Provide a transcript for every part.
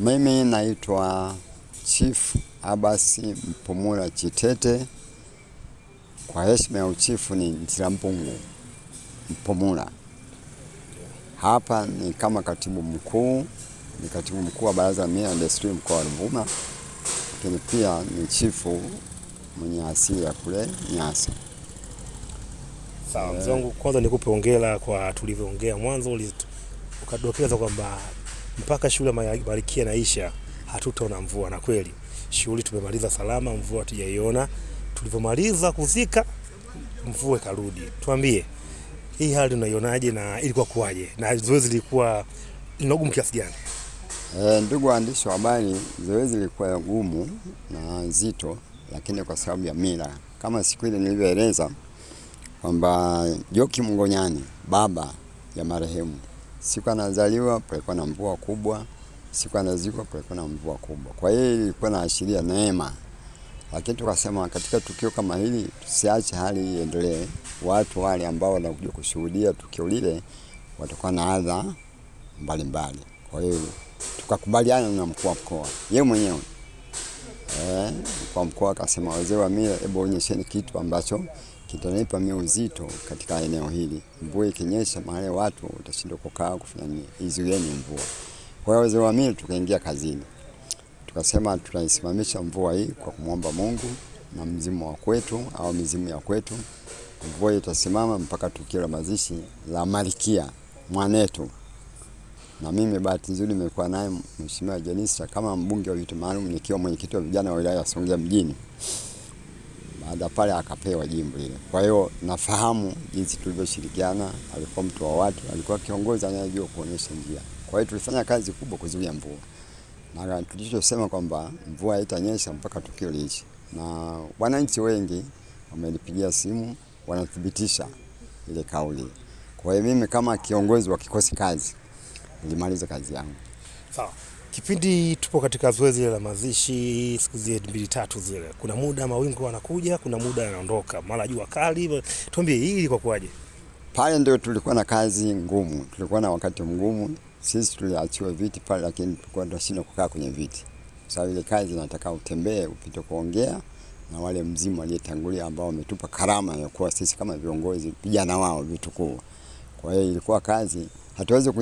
Mimi naitwa Chief Abbas Mpumula Chitete. Kwa heshima ya uchifu ni Ntirampungu Mpumula. Hapa ni kama katibu mkuu wa Baraza la Mila na Desturi mkoa wa Ruvuma. Lakini pia ni chifu mwenye asili ya kule Nyasa. Sawa, mzee wangu, kwanza nikupe hongera kwa tulivyoongea mwanzo, ukadokeza kwamba mpaka shule ya Malkia inaisha hatutaona mvua, na kweli shughuli tumemaliza salama, mvua hatujaiona. Tulivyomaliza kuzika mvua ikarudi. Tuambie, hii hali unaionaje na ilikuwa kuwaje, na zoezi lilikuwa linagumu kiasi gani? Ndugu waandishi wa habari, zoezi lilikuwa gumu na zito, lakini kwa sababu ya mila, kama siku ile nilivyoeleza kwamba Joki Mngonyani, baba ya marehemu, siku anazaliwa palikuwa na mvua kubwa, siku anazikwa palikuwa na mvua kubwa. Kwa hiyo ilikuwa inaashiria neema. Lakini tukasema katika tukio kama hili tusiache hali iendelee. Watu wale ambao wanakuja kushuhudia tukio lile watakuwa na adha mbalimbali. Kwa hiyo tukakubaliana na mkuu wa mkoa yeye mwenyewe. Mkuu wa mkoa akasema, wazee wa mila, hebu onyesheni kitu ambacho kitanipa mimi uzito katika eneo hili. Mvua ikinyesha mahali watu utashindwa kukaa kufanya nini, izuieni mvua. Kwa hiyo wazee wa mila tukaingia kazini. Tukasema tutaisimamisha mvua hii kwa kumwomba Mungu na mzimu wa kwetu au mizimu ya kwetu. Mvua itasimama mpaka tukio la mazishi la Malkia mwanetu. Na mimi bahati nzuri nimekuwa naye Mheshimiwa Jenista kama mbunge wa viti maalum, nikiwa mwenyekiti wa vijana wa wilaya ya Songea mjini. Baada pale akapewa jimbo lile. Kwa hiyo nafahamu jinsi tulivyoshirikiana. Alikuwa mtu wa watu, alikuwa kiongozi anayejua kuonyesha njia. Kwa hiyo tulifanya kazi kubwa kuzuia mvua. Na tulichosema kwamba mvua haitanyesha mpaka tukio liishe. Na wananchi wengi wamenipigia simu wanathibitisha ile kauli. Kwa hiyo mimi kama kiongozi wa kikosi kazi nilimaliza kazi yangu. Sawa. Kipindi tupo katika zoezi la mazishi siku zile 2-3 zile, kuna muda mawingu yanakuja, kuna muda yanaondoka, mara jua kali. Tuambie hii ilikuwa kwaje? Pale ndio tulikuwa na kazi ngumu, tulikuwa na wakati mgumu. Sisi tuliachiwa viti pale, lakini tulikuwa tunashindwa kukaa kwenye viti. Sababu ile kazi inataka utembee, upite kuongea na wale mzimu aliyetangulia ambao wametupa karama ya kuwa sisi kama viongozi vijana wao vitukuu. Kwa hiyo ilikuwa kazi, hatuwezi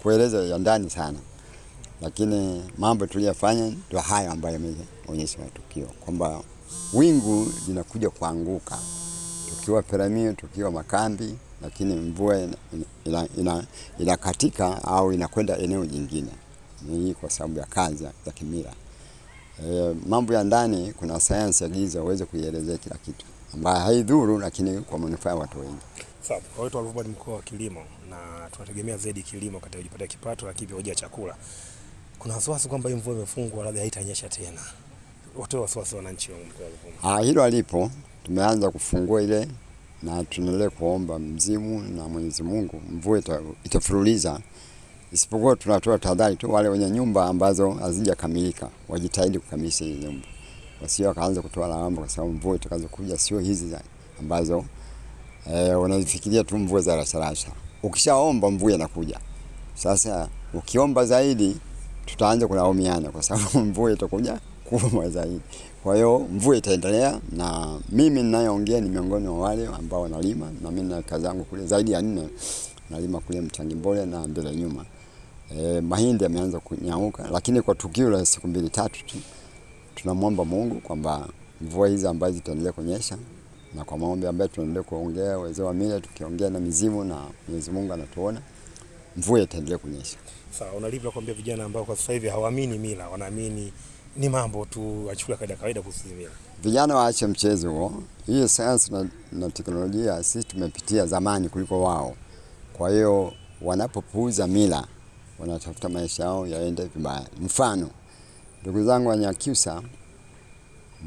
kueleza ya ndani sana. Lakini mambo tuliyofanya ndio haya ambayo yameonyesha matukio kwamba wingu linakuja kuanguka tukiwa Peramiho, tukiwa makambi, lakini mvua inakatika au inakwenda eneo jingine. Ni kwa sababu ya kazi za kimila. Mambo ya ndani kuna sayansi ya giza uweze kuielezea kila kitu ambayo haidhuru, lakini kwa manufaa ya watu wengi. Sawa, kwa hiyo Ruvuma ni mkoa wa kilimo na tunategemea zaidi kilimo katika kujipatia kipato, lakini pia hoja chakula. Kuna wasiwasi kwamba hii mvua imefungwa labda haitanyesha tena. Watoe wasiwasi wananchi wa mkoa wa Ruvuma. Hilo alipo tumeanza kufungua ile, na tunaendelea kuomba mzimu na Mwenyezi Mungu mvua itafululiza. Isipokuwa tunatoa tahadhari tu wale wenye nyumba ambazo hazijakamilika wajitahidi kukamilisha hizo nyumba. Wasio kaanza kutoa lawama kwa sababu mvua itakazokuja sio hizi ambazo wanazifikiria tu mvua za rasharasha. Ukishaomba mvua inakuja. Sasa ukiomba zaidi tutaanza kulaumiana kwa sababu mvua itakuja kubwa zaidi. Kwa hiyo mvua itaendelea, na mimi ninayeongea ni miongoni wa wale ambao wanalima, na mimi na kazi yangu kule zaidi ya 4 nalima kule Mchangimbole na mbele nyuma. Mahindi yameanza kunyauka, lakini kwa tukio la siku 2-3 tu tunamwomba Mungu kwamba mvua hizi ambazo zitaendelea kunyesha, na kwa maombi ambayo tunaendelea kuongea wazee wa mila, tukiongea na mizimu na Mwenyezi Mungu anatuona, mvua itaendelea kunyesha. Sawa, unalivyo kuambia vijana ambao kwa sasa hivi hawaamini mila, wanaamini ni mambo tu achukua kawaida kuhusu mila. Vijana waache mchezo huo. Hii sayansi na teknolojia sisi tumepitia zamani kuliko wao. Kwa hiyo wanapopuuza mila wanatafuta maisha yao yaende vibaya. Mfano, ndugu zangu wa Nyakyusa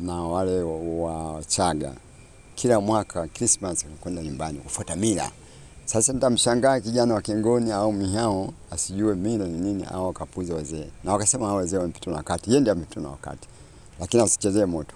na wale wa Chaga kila mwaka Christmas wanakwenda nyumbani kufuata mila. Sasa nitamshangaa kijana wa Kengoni au Mihao asijue mila ni nini au akapuuza wazee. Na wakasema hao wazee wamepitwa na wakati. Yeye ndiye amepitwa na wakati. Lakini asichezee moto.